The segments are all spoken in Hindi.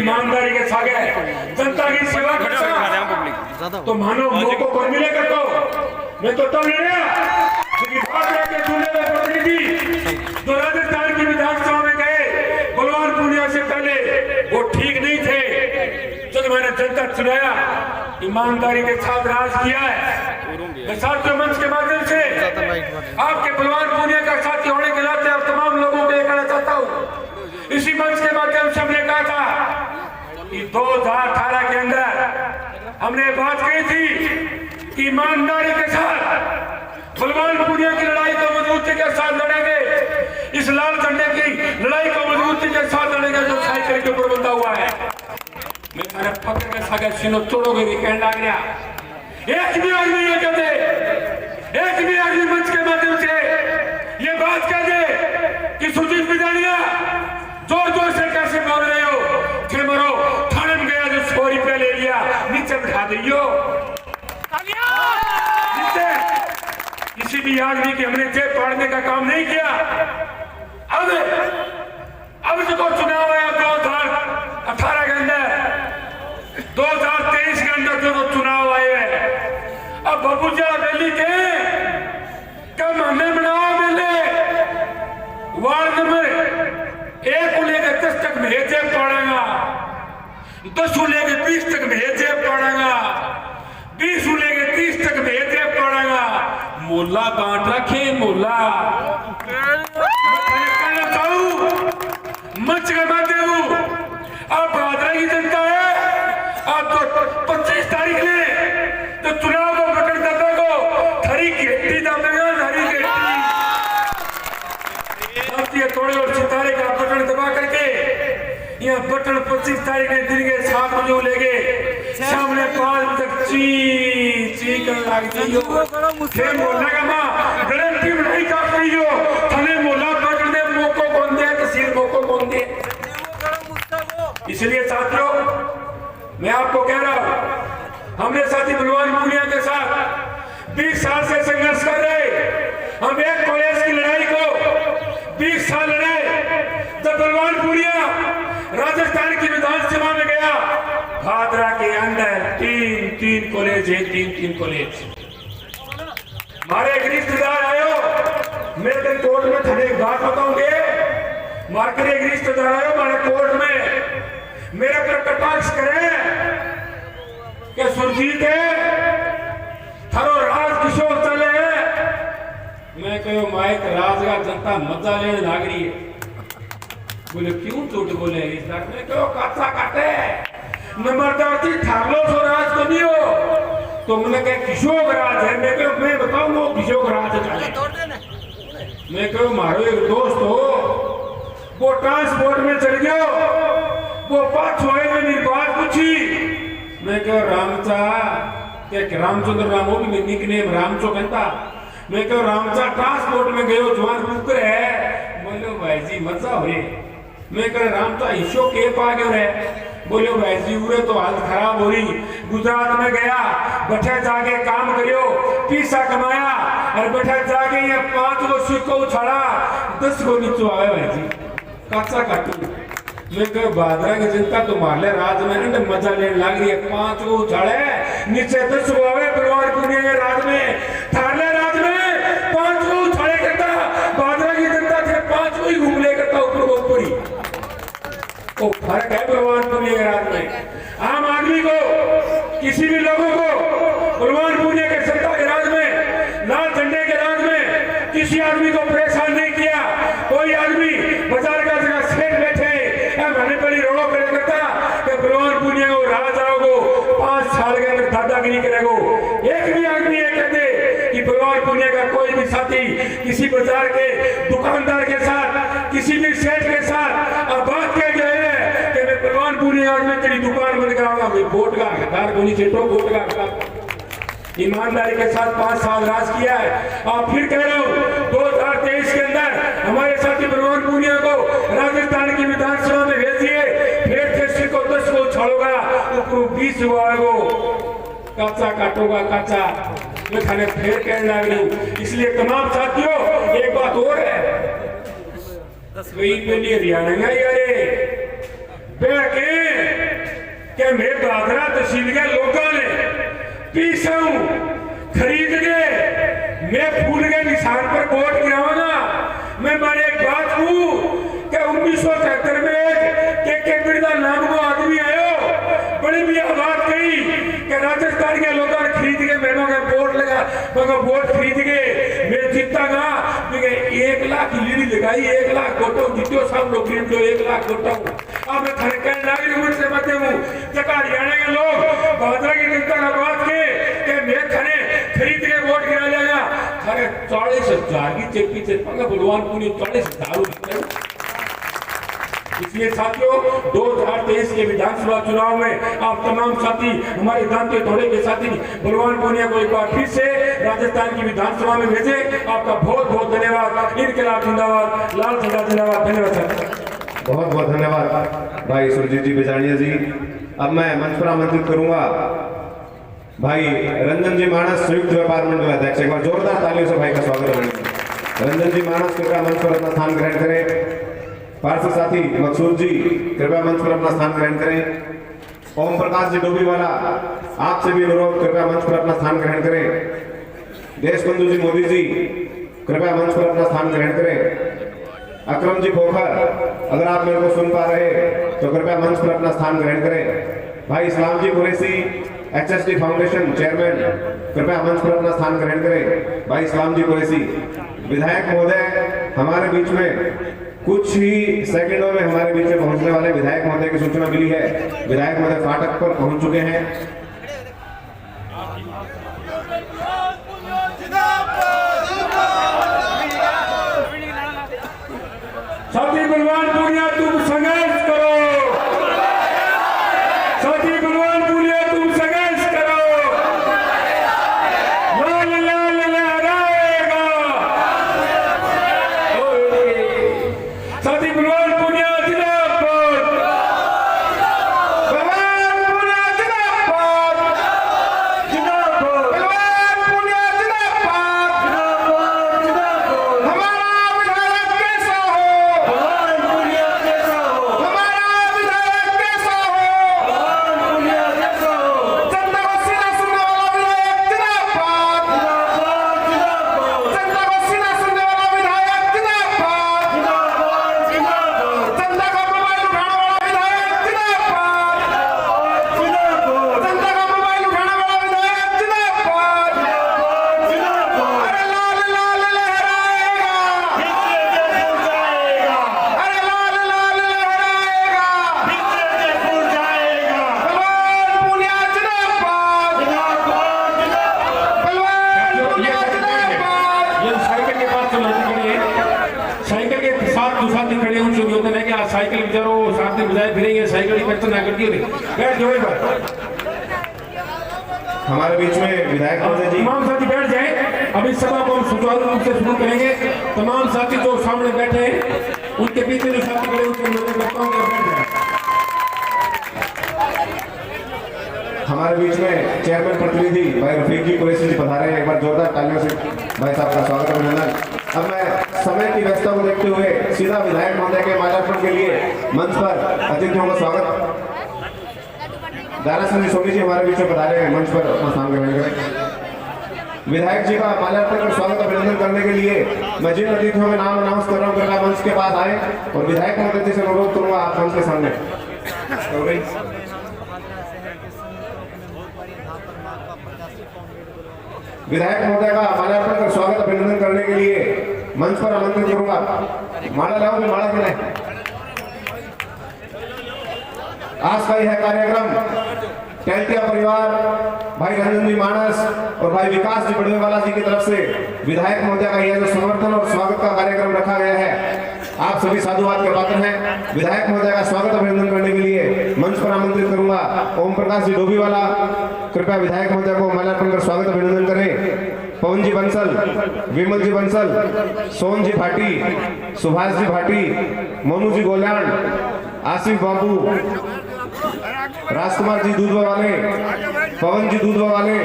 ईमानदारी के साथ जनता की सेवा करता तो मानो मौको को मिलेगा तो मैं तो तब ले रहा क्योंकि भाजपा के चुने हुए प्रतिनिधि जो राजस्थान की विधानसभा में गए बलवान पूर्णिया से पहले वो ठीक नहीं थे। जब मैंने जनता चुनाया ईमानदारी के साथ राज किया है। साथियों मंच के माध्यम से आपके बलवान पूर्णिया का साथी होने के नाते आप तमाम लोगों को कहना चाहता हूँ, इसी मंच के माध्यम से हमने कहा था कि 2018 के अंदर हमने बात कही थी कि ईमानदारी के साथ बलवान पूर्णिया की लड़ाई को मजबूती के साथ लड़ेंगे, इस लाल झंडे की लड़ाई को मजबूती के साथ लड़ेंगे जो साइकिल के ऊपर बंधा हुआ है। मैं मेरे फकर के सागे सीनो तोड़ोगे भी कहने लग गया। एक भी आदमी ये कहते, एक भी आदमी मंच के माध्यम से ये बात कह दे कि सुजीत बिजानिया जोर जोर से कैसे बोल रहे हो, थे मरो थाने में गया जो 100 रुपया ले लिया नीचे बिठा दियो। किसी भी आदमी की हमने जेब फाड़ने का काम नहीं किया। अब जो चुनाव आया 2018 के अंदर, 2023 के अंदर जो चुनाव आए हैं, अब बबूजा बेली के कम हमें बनाओ मेले वार्ड नंबर 1 को लेकर 10 तक भेजे पड़ेगा, 10 को लेकर 20 तक भेजे पड़ेगा, 20 को लेकर 30 तक भेजे पड़ेगा। मोला बांट रखे मोला कहना चाहूं मंच के माध्यम आप भादरा की जनता है। आप तो 25 तारीख ने तो चुनाव को बटन दबा को हरी गेटी दबेगा, हरी गेटी तोड़े और सितारे का बटन दबा करके यह बटन 25 तारीख ने दिन के 7 बजे लेके सामने 5 तक ची कर लग जाइयो। थे मोला का मां गारंटी नहीं कर रही हो, थाने मोला बटन दे मौको कौन दे तहसील मौको कौन दे। इसलिए साथियों मैं आपको कह रहा हूं, हमने साथी बलवान पूर्णिया के साथ 20 साल से संघर्ष कर रहे। हम एक कॉलेज की लड़ाई को 20 साल लड़े। जब बलवान पूर्णिया राजस्थान की विधानसभा में गया, भादरा के अंदर 3 कॉलेज है, 3 कॉलेज। हमारे एक रिश्तेदार आयो मेरे कोर्ट में, थोड़े एक बात बताऊंगे। हमारे एक रिश्तेदार आयो हमारे कोर्ट में मेरे पर कटाक्ष करे कि सुरजीत है थारो राज किशोर चले है। मैं कहो माइक राज का जनता मजा लेने लाग रही है। बोले क्यों झूठ बोले इस बात में, क्यों काचा काटे नंबरदार थारलो सो राज को नहीं हो तो मैंने कहा किशोर राज है। मैं बताऊंगा किशोर राज है। मैं कहो मारो एक दोस्त हो वो ट्रांसपोर्ट में चल गया, वो पाँच में निर्बाध पूछी। मैं कहो रामचा क्या रामचंद्र रामो भी निकनेम रामचो कहता। मैं कहो रामचा ट्रांसपोर्ट में गयो जवान पुकर है। बोलो भाई जी मजा हो रही। मैं कह रामचा हिस्सों के पा गयो है। बोलो भाई जी उरे तो हालत खराब हो रही। गुजरात में गया, बैठे जाके काम करियो, पैसा कमाया और बैठे जाके ये 5 को सिक्को उछाड़ा 10 को नीचे आए भाई जी काचा काटू। मैं कह भादरा की जनता तो मारले राज में मजा लेने लग रही है। 5 को उछाड़े नीचे 10 को आवे बलवान पूर्णिया के राज में, थारले राज में 5 को उछाड़े करता। भादरा की जनता थे 5 को ही घूम ले करता ऊपर को ऊपर ही। वो फर्क है बलवान पूर्णिया के राज में। आम आदमी को किसी भी लोगों को बलवान पूर्णिया के सत्ता के राज में, लाल झंडे के राज में किसी आदमी को परेशान नहीं किया। कोई आदमी बाजार का जगह सेठ बैठे मैंने पहली रोड़ो करे करता कि बलवान पूर्णिया को राज आओगो 5 साल के अंदर दादागिरी करेगो। एक भी आदमी ये कहते कि बलवान पूर्णिया का कोई भी साथी किसी बाजार के दुकानदार के साथ, किसी भी सेठ के साथ अब बात कह गए हैं कि मैं बलवान पूर्णिया में तेरी दुकान बंद कराऊंगा, मैं वोट का हकदार को नहीं सेठो वोट का हकदार। ईमानदारी के साथ 5 साल राज किया है। आप फिर कह रहा हूँ 2023 के अंदर हमारे साथी बलवान पूर्णिया को राजस्थान की विधानसभा में भेजिए, फिर से को 10 को छोड़ोगा ऊपर 20 को आएगो काचा काटोगा काचा। मैं खाने फिर कहने लग रही हूँ। इसलिए तमाम साथियों एक बात और है, हरियाणा यारे कि मेरे दादरा तहसील के लोगों ने पीछे खरीद के मैं फूल के निशान पर वोट गिराऊंगा। मैं मारे एक बात कहूं कि 1973 में के बिरदा नाम को आदमी आयो बड़ी भी बात कही कि राजस्थान के लोगों ने खरीद के मैंने वोट लगा मगर वोट खरीद के मैं जीता ना 1 लाख लीडी लगाई 1 लाख वोटों जीतो सब लोग खरीद लो 1 लाख वोटों। अब मैं थाने कहने नागरिक उम्र से मध्य हूँ जगह हरियाणा के लोग भाजपा की जनता का बात के मैं थाने खरीद के वोट गिरा जाएगा थाने 40,000 की चेपी से भगवान पूरी 40,000। इसलिए साथियों 2023 के विधानसभा चुनाव में आप तमाम साथी हमारे दांते थोड़े के साथी बलवान पूनिया को एक बार फिर से राजस्थान की विधानसभा में भेजे। आपका बहुत बहुत धन्यवाद। इनकलाब जिंदाबाद, लाल झंडा जिंदाबाद। धन्यवाद सर, बहुत बहुत धन्यवाद भाई सुरजीत जी बिजाड़िया जी। अब मैं मंच पर आमंत्रित करूंगा भाई रंजन जी मानस संयुक्त व्यापार मंडल अध्यक्ष। एक बार जोरदार तालियों से भाई का स्वागत करेंगे। रंजन जी मानस कृपया मंच पर अपना स्थान ग्रहण करें। पार्षद साथी मकसूद जी कृपया मंच पर अपना स्थान ग्रहण करें। ओम प्रकाश जी डोबीवाला आपसे भी अनुरोध कृपया मंच पर अपना स्थान ग्रहण करें। देश बंधु जी मोदी जी कृपया मंच पर अपना स्थान ग्रहण करें। अक्रम जी पोखर अगर आप मेरे को सुन पा रहे तो कृपया मंच पर अपना स्थान ग्रहण करें। भाई इस्लाम जी कुरैशी HSD फाउंडेशन चेयरमैन कृपया मंच पर अपना स्थान ग्रहण करें। भाई इस्लाम जी कुरैशी विधायक महोदय हमारे बीच में कुछ ही सेकंडों में हमारे बीच में पहुंचने वाले विधायक महोदय की सूचना मिली है। विधायक महोदय फाटक पर पहुंच चुके हैं। साथी बलवान पूनिया तुम संघर्ष करो, साथी बलवान पूनिया तुम संघर्ष करो, लाल लाल लहराएगा। साथी बलवान पूनिया जिंदाबाद, बलवान पूनिया जिंदाबाद, जिंदाबाद, बलवान पूनिया जिंदाबाद, जिंदाबाद, जिंदाबाद। हमारा विधायक कैसा हो, बलवान पूनिया कैसा हो, हमारा विधायक कैसा हो, बलवान पूनिया कैसा हो। जनता को सीधा सुनने वाला विधायक जिंदाबाद, जिंदाबाद, जिंदाबाद। जनता को सीधा सुनने वाला विधायक जिंदाबाद, जिंदाबाद, जिंदाबाद। जनता का मोबाइल उठाने वाला विधायक जिंदाबाद, जिंदाबाद। जनता का मोबाइल उठाने वाला विधायक जिंदाबाद, जिंदाबाद, जिंदाबाद। अरे लाल लाल लहराएगा, अरे लाल लाल लहराएगा, बलवान पूनिया जिंदाबाद, जिंदाबाद, जिंदाबाद। बलवान पूनिया जिंदाबाद। ये साइकिल के पास चलो खड़े साइकिल के साथ दूसरा दिन खड़े उनसे भी होता है कि आज साइकिल बेचारो साथ में बजाय फिरेंगे साइकिल की पेंशन ना करती होगी बैठ जाओ एक बार। हमारे बीच में विधायक महोदय जी तमाम साथी बैठ जाए। अब इस सभा को हम सुचारू रूप से शुरू करेंगे। तमाम साथी जो सामने बैठे हैं उनके पीछे जो साथी खड़े उनसे अनुरोध करता हूं कि बैठ जाए। हमारे बीच में चेयरमैन प्रतिनिधि भाई रफीक जी कुरैशी जी पधारे हैं। एक बार जोरदार तालियों से भाई साहब का स्वागत अभिनंदन। अब मैं समय की व्यवस्था को देखते हुए सीधा विधायक महोदय के माल्यार्पण के लिए मंच पर अतिथियों का स्वागत। दारा सिंह सोनी जी हमारे बीच में पधारे हैं, मंच पर अपना स्थान ग्रहण करें। विधायक जी का माल्यार्पण कर स्वागत अभिनंदन करने के लिए मैं जिन अतिथियों में नाम अनाउंस कर रहा हूँ कृपया मंच के पास आए और विधायक महोदय जी से अनुरोध करूंगा आप मंच के सामने। विधायक महोदय का माल्यार्पण कर स्वागत अभिनंदन करने के लिए मंच पर आमंत्रित करूंगा। माला लाओ, माला खिलाए। आज का यह कार्यक्रम टेल्टिया परिवार भाई रंजन जी मानस और भाई विकास जी बड़वेवाला जी की तरफ से विधायक महोदय का यह जो समर्थन और स्वागत का कार्यक्रम रखा गया है आप सभी साधुवाद के पात्र हैं। विधायक महोदय का स्वागत अभिनंदन करने के लिए मंच पर आमंत्रित करूंगा ओम प्रकाश जी डोबीवाला। कृपया विधायक महोदय को माल्यार्पण कर स्वागत अभिनंदन करें। पवन जी बंसल, विमल जी बंसल, सोन जी भाटी, सुभाष जी भाटी, मोनू जी गोल्याण, आसिफ बाबू, राजकुमार जी दूधवा वाले, पवन जी दूधवा वाले,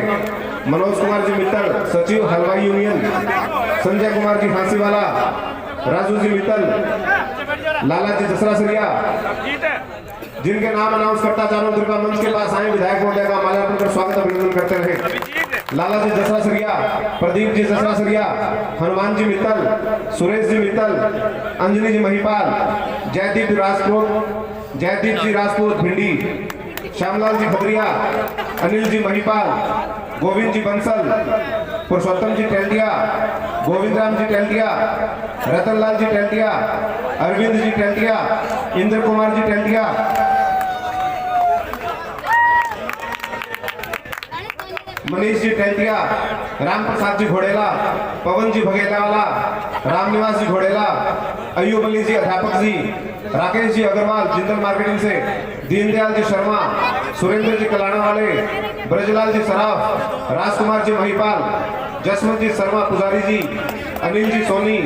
मनोज कुमार जी मित्तल सचिव हलवाई यूनियन, संजय कुमार जी फांसी वाला, राजू जी मित्तल, लाला जी जसरा सरिया, जिनके नाम अनाउंस करता चारों कृपा मंच के पास आए विधायक महोदय का माल्यार्पण कर स्वागत अभिनंदन करते रहे। लाला जी जसरा सरिया, प्रदीप जी जसरा सरिया, हनुमान जी मित्तल, सुरेश जी मित्तल, अंजलि जी महिपाल, जयदीप जी राजपूत भिंडी, श्यामलाल जी खबरिया, अनिल जी महिपाल, गोविंद जी बंसल, पुरुषोत्तम जी टेल्टिया, गोविंद राम जी टेल्टिया, रतनलाल जी टेल्टिया, अरविंद जी टेल्टिया, इंद्र कुमार जी टेल्टिया, मनीष जी टेल्टिया, राम प्रसाद जी घोड़ेला, पवन जी भगेलावाला, रामनिवास जी घोड़ेला, अयूब अली जी अध्यापक जी, राकेश जी अग्रवाल जिंदल मार्केटिंग से, दीनदयाल जी शर्मा, सुरेंद्र जी कलाना वाले, ब्रजलाल जी सराफ, राजकुमार जी महिपाल, जसवंत जी शर्मा पुजारी जी, अनिल जी सोनी,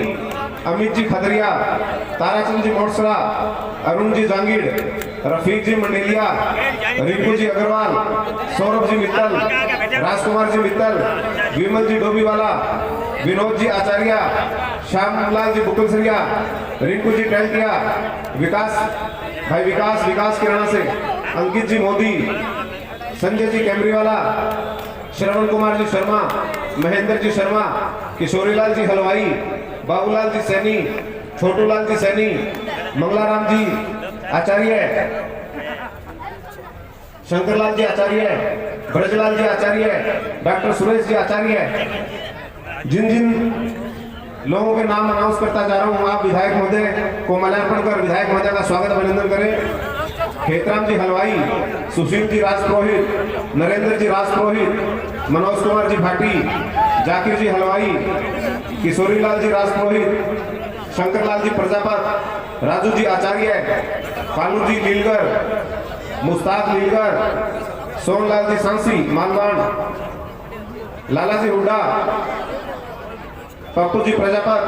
अमित जी खदरिया, ताराचंद जी मोटसरा, अरुण जी जांगीड़, रफीक जी मंडेलिया, रिंकू जी अग्रवाल, सौरभ जी मित्तल, राजकुमार जी मित्तल, विमल जी डोबीवाला, विनोद जी आचार्य, श्यामलाल जी बुकलसरिया, रिंकू जी टेल्टिया, विकास किराना से, अंकित जी मोदी, संजय जी कैमरीवाला, श्रवण कुमार जी शर्मा, महेंद्र जी शर्मा, किशोरीलाल जी हलवाई, बाबूलाल जी सैनी, छोटूलाल जी सैनी, मंगलाराम जी आचार्य, शंकरलाल जी आचार्य, ब्रजलाल जी आचार्य, डॉक्टर सुरेश जी आचार्य। जिन लोगों के नाम अनाउंस करता जा रहा हूं, आप विधायक महोदय को माल्यार्पण कर विधायक महोदय का स्वागत अभिनंदन करें। खेतराम जी हलवाई, सुशील जी राजपुरोहित, नरेंद्र जी राजपुरोहित, मनोज कुमार जी भाटी, जाकिर जी हलवाई, किशोरीलाल जी राजपुरोहित, शंकरलाल जी प्रजापत, राजू जी आचार्य, कालू जी लीलगर, मुस्ताक लीलगर, सोनलाल जी सांसी मालवान, लाला जी हुड्डा, पप्पू जी प्रजापत,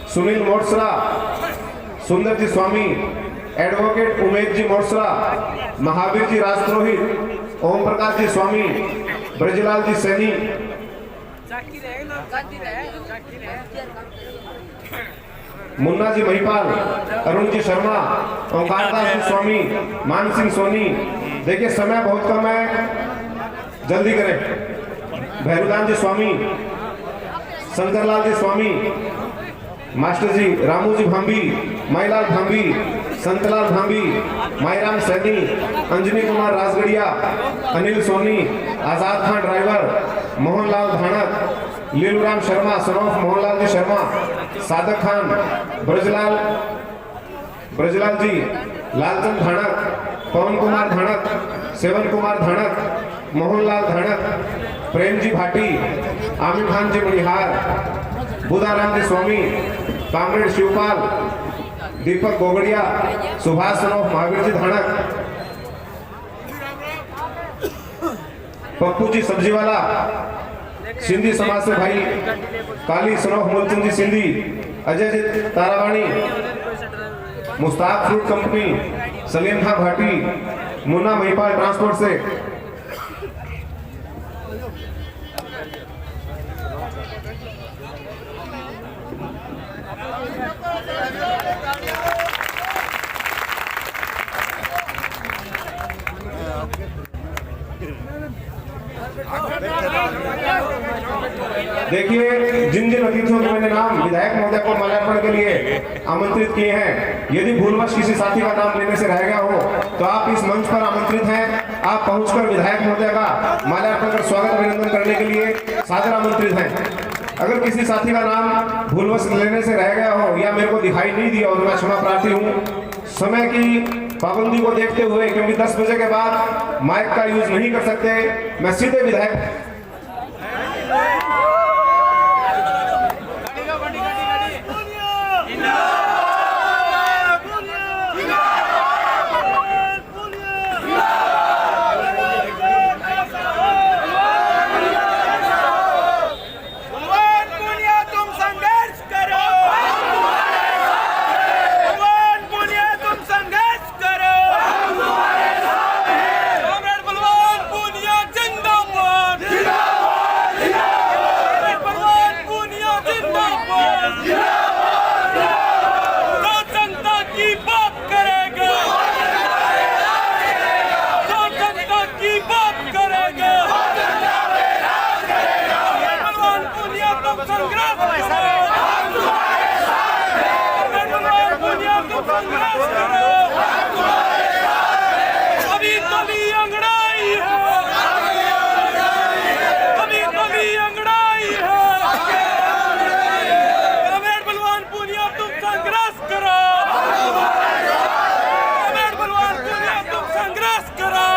सुनील मोटसरा, सुंदर जी स्वामी, एडवोकेट उमेश जी मोटसरा, महावीर जी राजपुरोहित, ओम प्रकाश जी स्वामी, ब्रजलाल जी सैनी, मुन्ना जी महिपाल, अरुण जी शर्मा, ओंकारदास जी स्वामी, मान सिंह सोनी। देखिए समय बहुत कम है, जल्दी करें। भैरुदान जी स्वामी, शंकरलाल जी स्वामी, मास्टर जी रामू जी भांबी, माईलाल भांबी, संतलाल भांबी, माईराम सैनी, अंजनी कुमार राजगढ़िया, अनिल सोनी, आजाद खान ड्राइवर, मोहनलाल धानक, लीलूराम शर्मा, सनोफ मोहनलाल जी शर्मा, सादक खान, ब्रजलाल जी, लालचंद धानक, पवन कुमार धानक, सेवन कुमार धानक, मोहनलाल धानक, प्रेम जी भाटी, आमिर खान जी मणिहार, बुधाराम जी स्वामी, कामरेड शिवपाल, दीपक गोगड़िया, सुभाष सनोफ महावीर जी धानक, पप्पू जी सब्जीवाला, सिंधी समाज से भाई काली सनोफ मूलचंद जी सिंधी, अजय जी तारावाणी, मुस्ताक फ्रूट कंपनी, सलीम खां भाटी, मुन्ना महिपाल ट्रांसपोर्ट से। देखिए जिन अतिथियों के मैंने नाम विधायक महोदय को माल्यार्पण के लिए आमंत्रित किए हैं, यदि भूलवश किसी साथी का नाम लेने से रह गया हो तो आप इस मंच पर आमंत्रित हैं। आप पहुंचकर विधायक महोदय का माल्यार्पण कर स्वागत अभिनंदन करने के लिए सादर आमंत्रित हैं। अगर किसी साथी का नाम भूलवश लेने से रह गया हो या मेरे को दिखाई नहीं दिया हो तो मैं क्षमा प्रार्थी हूँ। समय की पाबंदी को देखते हुए, क्योंकि 10 बजे के बाद माइक का यूज नहीं कर सकते, मैं सीधे विधायक जिंदाबाद अभी तभी अंगड़ाई है, अभी तभी अंगड़ाई है। कमेट बलवान पूनिया तुम संघर्ष करो, कमेट बलवान पूनिया तुम संघर्ष करो।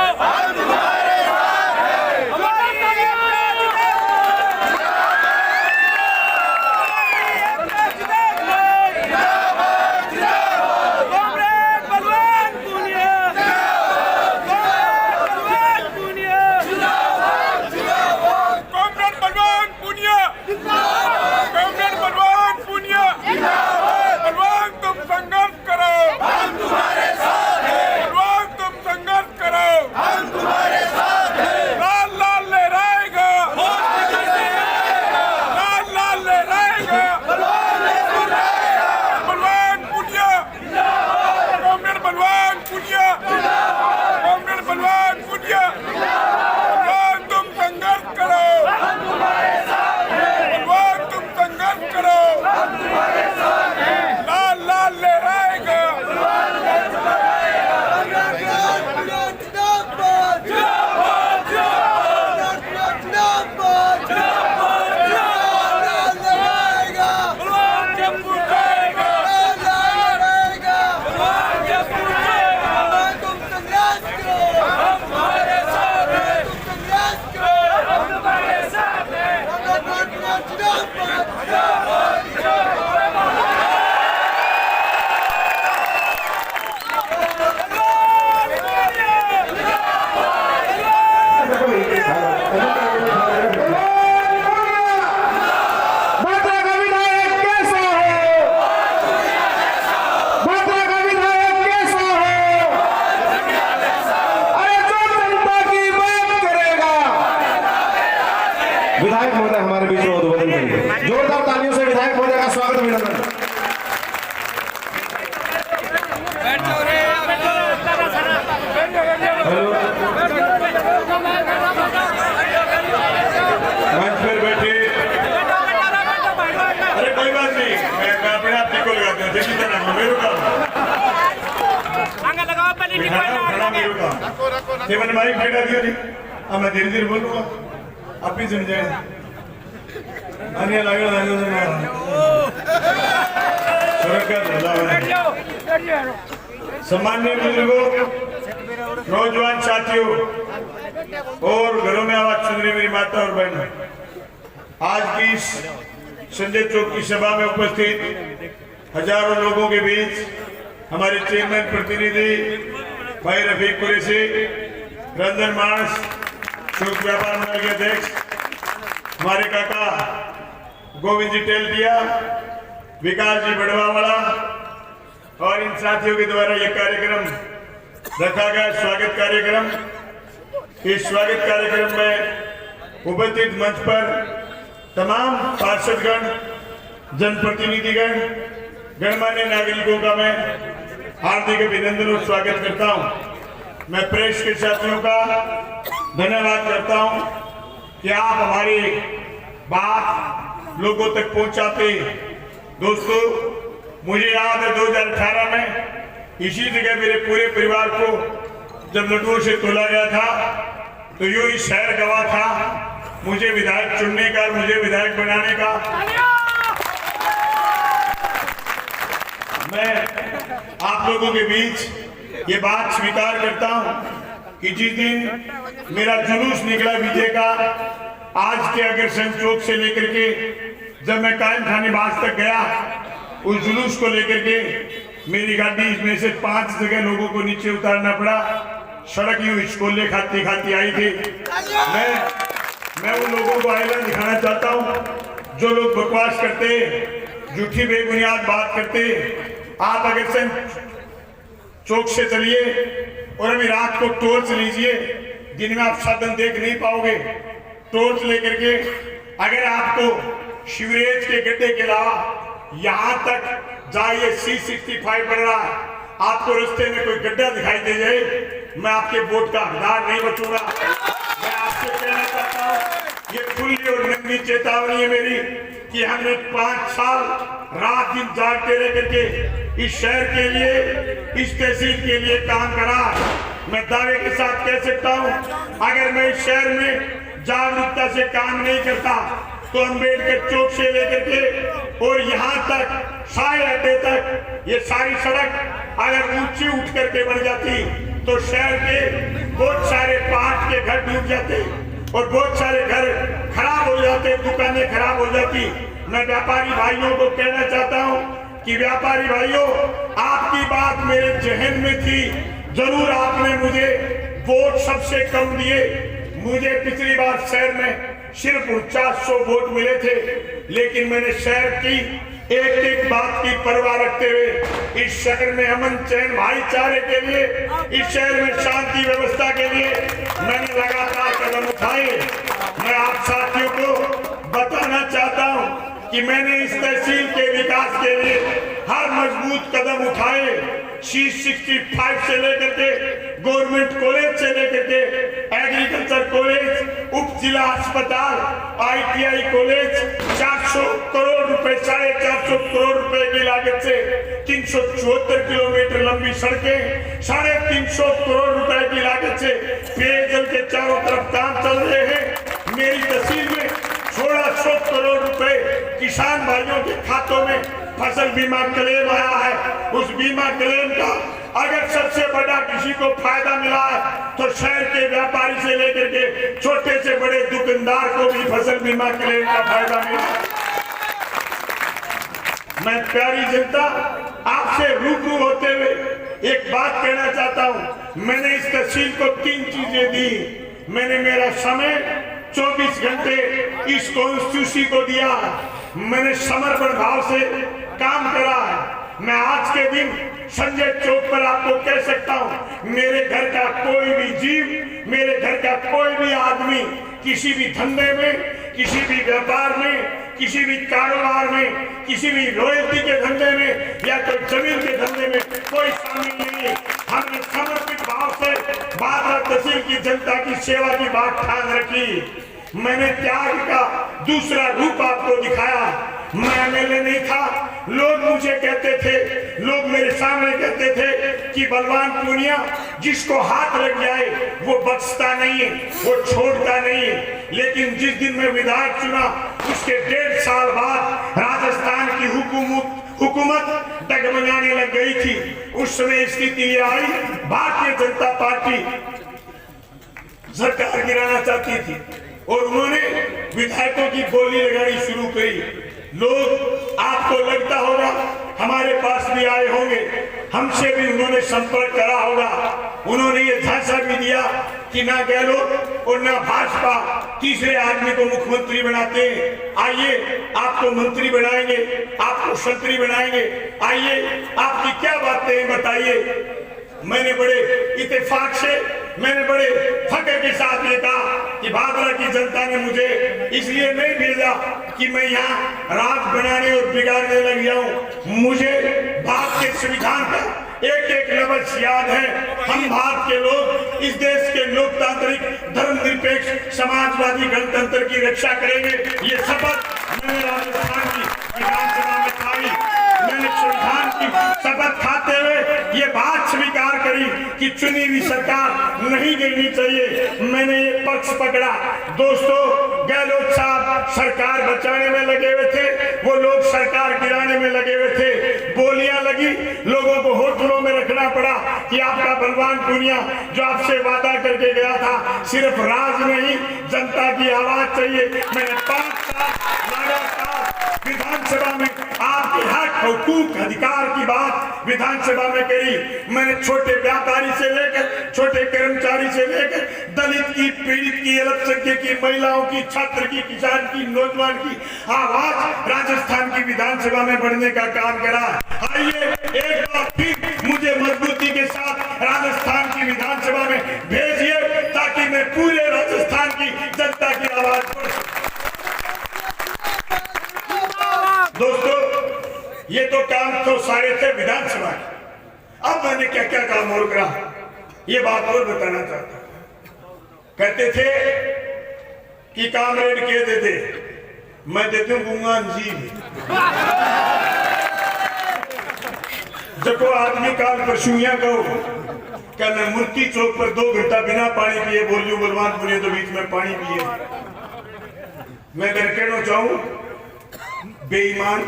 विधायक महोदय हमारे बीच में उद्बोधन करेंगे। जोरदार तालियों से विधायक महोदय का स्वागत अभिनंदन। मंच पर बैठे, अरे कोई बात नहीं, मैं अपने आप को लगाता हूँ, देखिए क्या नाम है मेरे का, खड़ा मेरे का, ये मैंने माइक बैठा दिया नहीं, अब मैं धीरे धीरे बोलूँगा, आप भी सुन जाए, अन्य लगा सम्माननीय बुजुर्गों, नौजवान साथियों और घरों में आवाज सुन रही मेरी माता और बहन, आज की इस संजय चौक की सभा में उपस्थित हजारों लोगों के बीच हमारे चेयरमैन प्रतिनिधि भाई रफीक कुरैशी, रंजन मानस, चौक व्यापार मंडल के अध्यक्ष हमारे काका गोविंद जी टेलटिया, विकास जी बड़वावाला और इन साथियों के द्वारा यह कार्यक्रम रखा गया, स्वागत कार्यक्रम। इस स्वागत कार्यक्रम में उपस्थित मंच पर तमाम पार्षदगण, जनप्रतिनिधिगण, गणमान्य नागरिकों का मैं हार्दिक अभिनंदन और स्वागत करता हूं। मैं प्रेस के साथियों का धन्यवाद करता हूं कि आप हमारी बात लोगों तक पहुंचाते। दोस्तों, मुझे याद है 2018 में इसी जगह मेरे पूरे परिवार को जब लड्डुओं से तोला गया था तो यूं ही शहर गवाह था मुझे विधायक चुनने का, मुझे विधायक बनाने का। मैं आप लोगों के बीच ये बात स्वीकार करता हूं कि जिस दिन मेरा जुलूस निकला विजय का, आज के अग्रसेन चौक से लेकर के जब मैं कायम खाने बाग तक गया, उस जुलूस को लेकर के मेरी गाड़ी में से 5 जगह लोगों को नीचे उतारना पड़ा। सड़क यूं स्कूले खाती खाती आई थी। मैं उन लोगों को आईना दिखाना चाहता हूं जो लोग बकवास करते, झूठी बेबुनियाद बात करते। आप अग्रसेन चौक से चलिए और अभी रात को टॉर्च लीजिए, दिन में आप साधन देख नहीं पाओगे। टॉर्च लेकर के अगर आपको शिवरेज के गड्ढे के अलावा यहाँ तक जाइए, C65 बन रहा है, आपको रास्ते में कोई गड्ढा दिखाई दे जाए, मैं आपके वोट का हकदार नहीं बचूंगा। मैं आपसे कहना चाहता हूँ, ये खुली और नंगी चेतावनी है मेरी कि हमने 5 साल रात दिन जागते रह करके इस शहर के लिए, इस तहसील के लिए काम करा। मैं दावे के साथ कह सकता हूँ, अगर मैं इस शहर में जागरूकता से काम नहीं करता तो अम्बेडकर चौक से लेकर के और यहाँ तक साय अड्डे तक ये सारी सड़क अगर ऊंची उठ करके बन जाती तो शहर के बहुत सारे पाट के घर डूब जाते और बहुत सारे घर खराब हो जाते, दुकानें खराब हो जाती। मैं व्यापारी भाइयों को कहना चाहता हूँ कि व्यापारी भाइयों, आपकी बात मेरे जहन में थी, जरूर आपने मुझे वोट सबसे कम दिए। मुझे पिछली बार शहर में सिर्फ 400 वोट मिले थे, लेकिन मैंने शहर की एक एक बात की परवाह रखते हुए इस शहर में अमन चैन भाईचारे के लिए, इस शहर में शांति व्यवस्था के लिए मैंने लगातार कदम उठाए। मैं आप साथियों को बताना चाहता हूं कि मैंने इस तहसील के विकास के लिए हर मजबूत कदम उठाए। C65 से लेकर के गवर्नमेंट कॉलेज से लेकर के एग्रीकल्चर कॉलेज, उप जिला अस्पताल, ITI कॉलेज, 400 करोड़ रुपए, 450 करोड़ रुपए की लागत से 374 किलोमीटर लंबी सड़कें, 350 करोड़ रुपए की लागत से पेयजल के चारों तरफ काम चल रहे हैं। मेरी तहसील में 1600 करोड़ रुपए किसान भाइयों के खातों में फसल बीमा क्लेम आया है। उस बीमा क्लेम का अगर सबसे बड़ा किसी को फायदा मिला है तो शहर के व्यापारी से लेकर के छोटे से बड़े दुकानदार को भी फसल बीमा क्लेम का फायदा मिला। मैं प्यारी जनता आपसे रूबरू होते हुए एक बात कहना चाहता हूं। मैंने इस तहसील को 3 चीजें दी। मैंने मेरा समय 24 घंटे इस कॉन्स्टिट्यूंसी को दिया। मैंने समर्पण भाव से काम करा है। मैं आज के दिन संजय चौक पर आपको कह सकता हूं, मेरे घर का कोई भी जीव, मेरे घर का कोई भी आदमी किसी भी धंधे में, किसी भी व्यापार में, किसी भी कारोबार में, किसी भी रॉयल्टी के धंधे में या कोई जमीन के धंधे में कोई शामिल नहीं। हमने समर्पित भाव से बादरा तहसील की जनता की सेवा की बात ठान रखी। मैंने त्याग का दूसरा रूप आपको दिखाया। मैं MLA नहीं था, लोग मुझे कहते थे, लोग मेरे सामने कहते थे कि बलवान पूनिया जिसको हाथ लग जाए वो बख्शता नहीं है, वो छोड़ता नहीं है। लेकिन जिस दिन मैं विधायक चुना उसके 1.5 साल बाद राजस्थान की हुकूमत डगमगाने लग गई थी। उस समय स्थिति ये आई, भारतीय जनता पार्टी सरकार गिराना चाहती थी और उन्होंने विधायकों की गोली लगानी शुरू करी। लोग, आपको लगता होगा हमारे पास भी आए होंगे, हमसे भी उन्होंने संपर्क करा होगा। उन्होंने ये झांसा भी दिया कि ना गहलोत और ना भाजपा तीसरे आदमी को मुख्यमंत्री बनाते हैं, आइए आपको मंत्री बनाएंगे, आपको संतरी बनाएंगे, आइए आपकी क्या बातें बताइए। मैंने बड़े इत्तेफाक से, मैंने बड़े फख्र के साथ ये कहा कि भादरा की जनता ने मुझे इसलिए नहीं भेजा कि मैं यहाँ राज बनाने और बिगाड़ने लग जाऊं। मुझे भारत के संविधान का एक एक लफ्ज याद है। हम भारत के लोग इस देश के लोकतांत्रिक, धर्मनिरपेक्ष, समाजवादी गणतंत्र की रक्षा करेंगे। ये शपथ मैंने राजस्थान की विधानसभा में खाई। मैंने संविधान की शपथ खाते हुए ये बात स्वीकार करी कि चुनी हुई सरकार नहीं गिरनी चाहिए। मैंने ये पक्ष पकड़ा। दोस्तों, गहलोत साहब सरकार बचाने में लगे हुए थे, वो लोग सरकार गिराने में लगे हुए थे। बोलियां लगी, लोगों को होटलों में रखना पड़ा कि आपका बलवान पूनिया जो आपसे वादा करके गया था, सिर्फ राज नहीं जनता की आवाज चाहिए। मैंने 5 साल लगातार विधानसभा में आपके हक, हुकूक, अधिकार की बात विधानसभा में करी। मैंने छोटे व्यापारी से लेकर छोटे कर्मचारी से लेकर दलित की, पीड़ित की, अल्पसंख्यक की, महिलाओं की, छात्र की, किसान की, नौजवान की आवाज राजस्थान की विधानसभा में बढ़ने का काम करा। आइए एक बार फिर मुझे मजबूती के साथ राजस्थान की विधानसभा में भेजिए ताकि मैं पूरे राजस्थान की जनता की आवाज बढ़ सकूं। दोस्तों, ये तो काम तो सारे थे विधानसभा के। अब मैंने क्या क्या काम और करा, ये बात और बताना चाहता हूं। कहते थे कि कामरेड के दे दे, मैं देती हूँ गुंगान जी जब आदमी काल परसुइया कहो क्या मैं मूर्ति चौक पर 2 घंटा बिना पानी पिए बोलियो बलवानपुरी तो बीच में पानी पिए। मैं अगर कहना चाहूं बेईमान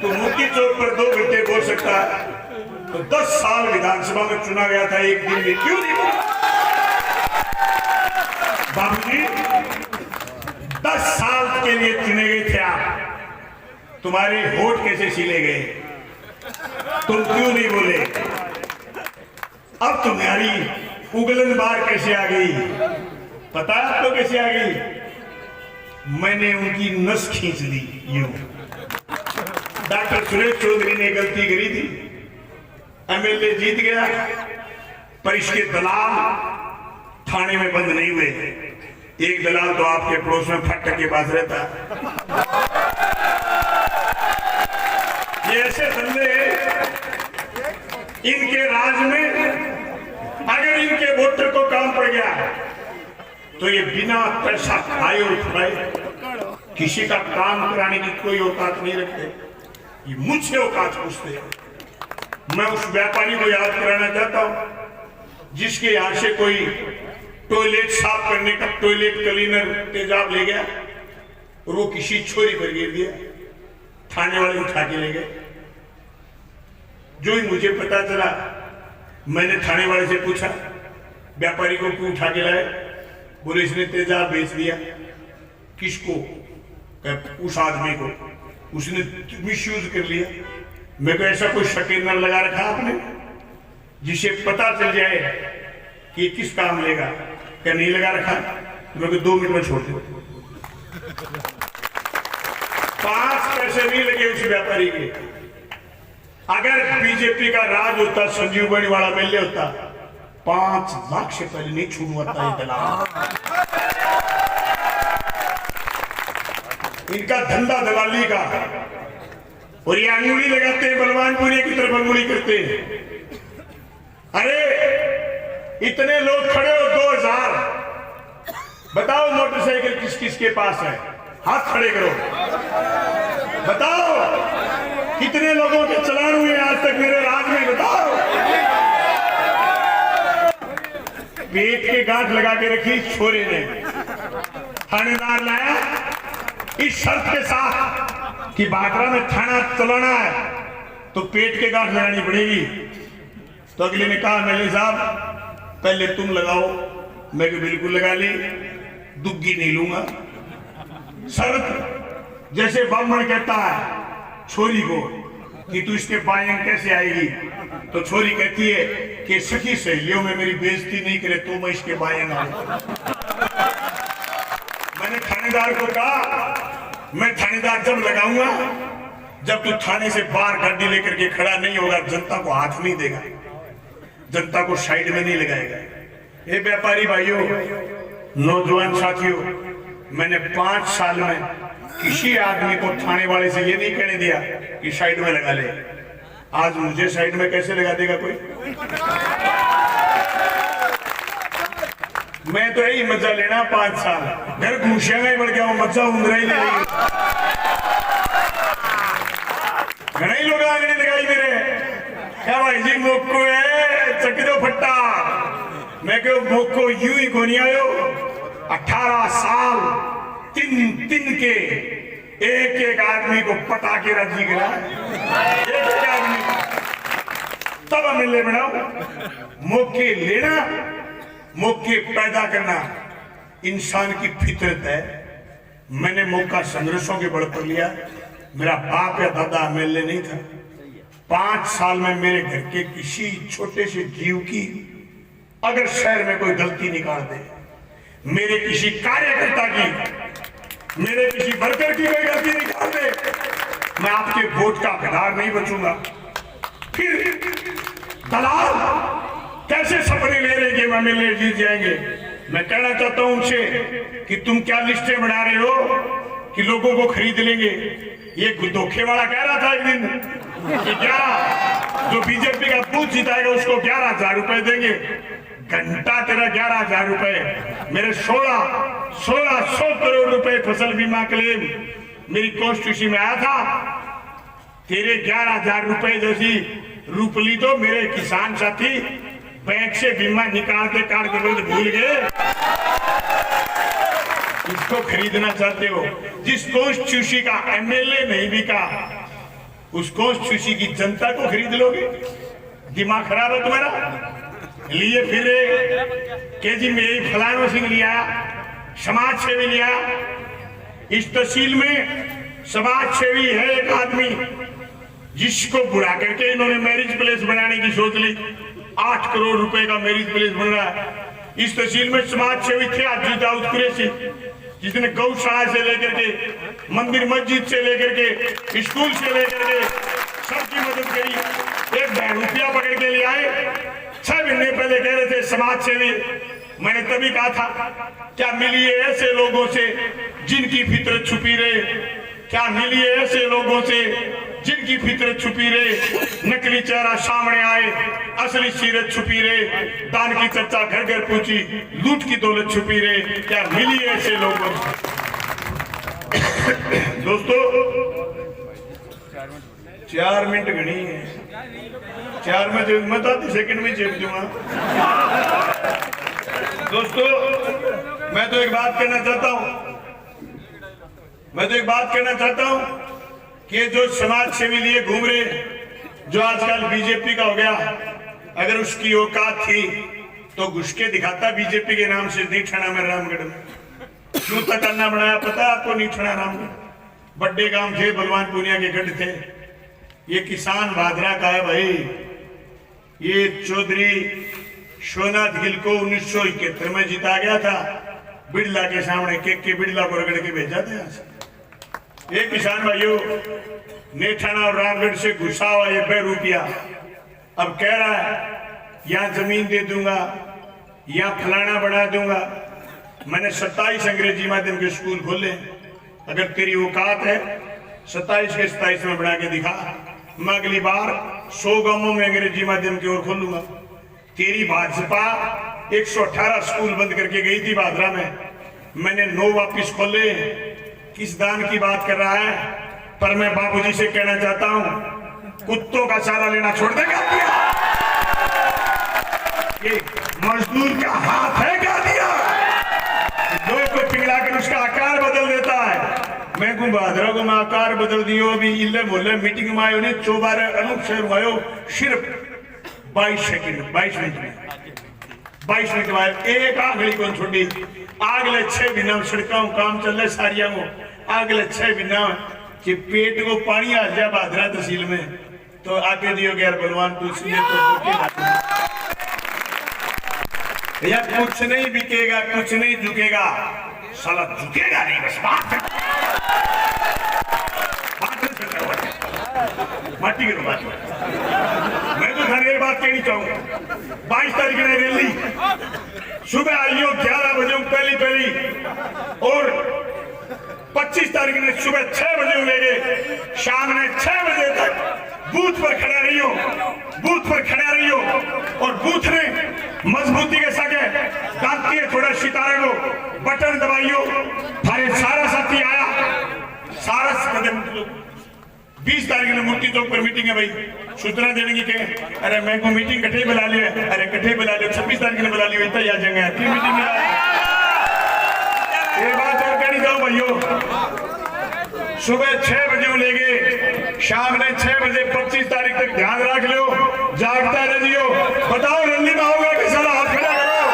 तो मूर्ति चौक पर 2 घंटे बोल सकता है तो 10 साल विधानसभा में चुना गया था एक दिन में क्यों नहीं बोला? बाबूजी 10 साल के लिए चुने गए थे आप, तुम्हारे वोट कैसे सीले गए, तुम क्यों नहीं बोले? अब तुम्हारी उगलन बार कैसे आ गई, पता है आपको कैसे आ गई? मैंने उनकी नस खींच ली यूं। डॉक्टर सुरेश चौधरी ने गलती करी थी, एमएलए जीत गया, पर इसके दलाल थाने में बंद नहीं हुए। एक दलाल तो आपके पड़ोस में फट्टक के पास रहता। ये ऐसे धंधे इनके राज में अगर इनके वोटर को काम पड़ गया तो ये बिना पैसा खाए और खाए किसी का काम कराने की कोई औकात नहीं रखते। ये मुझसे औकात पूछते हैं। मैं उस व्यापारी को याद कराना चाहता हूं जिसके यहां से कोई टॉयलेट साफ करने का टॉयलेट क्लीनर तेजाब ले गया और वो किसी छोरी पर गिर दिया, थाने वाले उठा के ले गए। जो ही मुझे पता चला मैंने थाने वाले से पूछा व्यापारी को क्यों उठा के लाए? बोले इसने तेजाब बेच दिया। किसको? उस आदमी को, उसने मिसयूज कर लिया। मेरे को ऐसा कोई शकीनर लगा रखा आपने जिसे पता चल जाए कि किस काम लेगा? क्या नहीं लगा रखा? मेरे को 2 मिनट में छोड़ दो। 5 पैसे नहीं लगे उस व्यापारी के। अगर बीजेपी का राज होता, संजीव बणीवाला एमएलए होता, 5 लाख से पहले नहीं छूटवाता ये दलाल। इनका धंधा दलाली का, और ये अंगुली लगाते हैं बलवानपुरी की तरफ अंगुली करते हैं। अरे इतने लोग खड़े हो 2000, बताओ मोटरसाइकिल किस किस के पास है? हाथ खड़े करो, बताओ कितने लोगों के चलान हुए आज तक मेरे राज में, बताओ। पेट के गांठ लगा के रखी छोरे ने, थानेदार लाया इस शर्त के साथ कि बागरा में थाना चलाना है तो पेट के गांठ लगानी पड़ेगी। तो अगले ने कहा एमएलए साहब पहले तुम लगाओ। मैं भी बिल्कुल लगा ली, दुग्गी नहीं लूंगा। शर्त जैसे ब्राह्मण कहता है छोरी को कि तू इसके बायंग कैसे आएगी, तो छोरी कहती है कि सखी सहेलियों में मेरी बेइज्जती नहीं करे तो मैं इसके बायंग आऊं। मैंने थानेदार को कहा मैं थानेदार जब लगाऊंगा जब तू थाने से बाहर गाड़ी लेकर के खड़ा नहीं होगा, जनता को हाथ नहीं देगा, जनता को साइड में नहीं लगाएगा। ये व्यापारी भाइयों, नौजवान साथियों, मैंने 5 साल में किसी आदमी को थाने वाले से ये नहीं कहने दिया कि साइड में लगा ले। आज मुझे साइड में कैसे लगा देगा कोई? मैं तो यही मजा लेना 5 साल, घर घूसे में बढ़ गया हूं, मजा उंदरा ही नहीं। घने लोग आगे लगाई मेरे, क्या भाई जी मोको है चक दो फट्टा। मैं क्यों मोको यूं ही गोनी आयो। 18 साल 3 के एक आदमी को पटा के राजी करा, एक आदमी तब एमएलए बनाओ। मौके लेना, मौके पैदा करना इंसान की फितरत है। मैंने मौका संघर्षों के बल पर लिया। मेरा बाप या दादा एमएलए नहीं था। 5 साल में मेरे घर के किसी छोटे से जीव की अगर शहर में कोई गलती निकाल दे, मेरे किसी कार्यकर्ता की, मेरे किसी वर्कर की कोई गलती निकाल दे, मैं आपके वोट का हकदार नहीं बचूंगा। फिर दलाल कैसे सपने ले रहे कि एमएलए जीत जाएंगे? मैं कहना चाहता हूं उनसे कि तुम क्या लिस्टें बना रहे हो कि लोगों को खरीद लेंगे। ये धोखे वाला कह रहा था एक दिन कि 11 जो बीजेपी का बूथ जिताएगा उसको 11,000 रुपए देंगे। घंटा तेरा 11,000 रुपए, मेरे 16 1600 करोड़ रुपए फसल बीमा क्लेम मेरी कॉन्स्टिट्यूशन में आया था। तेरे 11,000 रुपए जैसी रूपली तो मेरे किसान साथी बैंक से बीमा निकालते भूल गए। इसको खरीदना चाहते हो? जिस कॉन्स्टिट्यूशन का एमएलए नहीं बिका उस कॉन्स्टिट्यूशन की जनता को खरीद लोगे? दिमाग खराब है तुम्हारा। लिए फिर के जी में फलानो सिंह लिया, समाज सेवी लिया। इस तहसील में समाज सेवी है एक आदमी जिसको बुला करके इन्होंने मैरिज प्लेस बनाने की सोच ली। 8 करोड़ रुपए का मैरिज प्लेस बन रहा है। इस तहसील में समाज सेवी थे हाजी दाऊद कुरैशी, जिसने गौशाला से लेकर के मंदिर मस्जिद से लेकर के स्कूल से लेकर के सबकी मदद करी। 1 रुपया पकड़ के ले आए। 6 महीने पहले कह रहे थे समाज सेवी। मैंने तभी कहा था क्या मिलिए ऐसे लोगों से जिनकी फितरत छुपी रहे, क्या मिलिए ऐसे लोगों से जिनकी फितरत छुपी रहे। नकली चेहरा सामने आए, असली सीरत छुपी रहे। दान की चर्चा घर घर पूछी, लूट की दौलत छुपी रहे। क्या मिली ऐसे लोगों से? दोस्तों 4 मिनट गणी है। 4 में जो मैं 10 सेकंड में चेप दूंगा। दोस्तों मैं तो एक बात कहना चाहता हूं कि जो समाज सेवी लिए घूम रहे, जो आजकल बीजेपी का हो गया, अगर उसकी औकात थी तो घुस के दिखाता बीजेपी के नाम से नीठना में रामगढ़ में। क्यों तक करना बनाया पता है आपको? नीठना रामगढ़ बड़े गांव थे, बलवान पूनिया के गढ़ थे। ये किसान भादरा का है भाई। ये चौधरी सोनाथ गिल को 1971 में जिता गया था। बिड़ला के सामने के बिड़ला को रगड़ के भेजा था यहाँ से। ये किसान भाइयों नेठाना और रामगढ़ से घुसा हुआ ये 2 रुपया अब कह रहा है यहाँ जमीन दे दूंगा, यहाँ फलाना बना दूंगा। मैंने 27 अंग्रेजी माध्यम के स्कूल खोले। अगर तेरी औकात है 27 के 27 में बना के दिखा। मैं अगली बार 100 गांवों में अंग्रेजी माध्यम की ओर खोलूंगा। तेरी भाजपा 118 स्कूल बंद करके गई थी भादरा में, मैंने 9 वापिस खोले। किस दान की बात कर रहा है? पर मैं बाबूजी से कहना चाहता हूं कुत्तों का चारा लेना छोड़ देगा क्या? ये मजदूर का हाथ है क्या दिया? लोग को पिघला कर उसका आकार बदल देता है। मैं को भादरा को मैं आकार बदल दियो। अभी इल्ले मोहल्ले मीटिंग में आयो ने 24 अनूप शहर आयो सिर्फ 22 सेकंड 22 मिनट में आयो। एक आंगली को छोड़ी। अगले 6 महीना सड़कों काम चल रहे सारिया को। अगले 6 महीना कि पेट को पानी आ जाए भादरा तहसील में तो आके दियो गैर बलवान तुलसी ने तो या कुछ नहीं बिकेगा, कुछ नहीं झुकेगा। साला झुकेगा नहीं, बस माटी के बात। मैं तो घर एक बात कहनी चाहूंगा। 22 तारीख में रैली सुबह आइयो 11 बजे पहली और 25 तारीख में सुबह 6 बजे लेंगे। शाम में 6 बजे तक बूथ पर खड़ा रहियो और बूथ में मजबूती के सके दांती थोड़ा सितारे को बटन दबाइयो। थारे सारा साथी आया, सारा कदम 20 तारीख में मूर्ति चौक पर मीटिंग है भाई। सूचना देने की कहे अरे मैं को मीटिंग कट्ठे बुला लिया। अरे कट्ठे बुला लिया 26 तारीख ने बुला लिया। इतना याद जगह है फिर मीटिंग में। ये बात और कहनी जाओ भाइयों, सुबह 6 बजे लेंगे, शाम में 6 बजे 25 तारीख तक ध्यान रख लो। जागता रहियो। बताओ रैली में होगा कि साला हाथ खड़ा करो।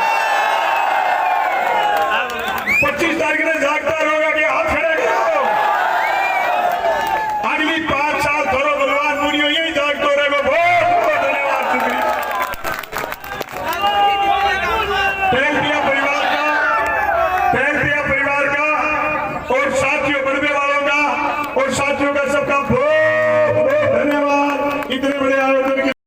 25 तारीख में जागता रहोगा कि हाथ खड़ा करो। अगली 5 साल धरो बलवान पूरी यही जागतो रहेगा। बहुत बहुत धन्यवाद, शुक्रिया। तेलपिया परिवार का और साथियों बड़े वालों का और साथियों का सबका बहुत बहुत धन्यवाद। इतने बड़े आयोजन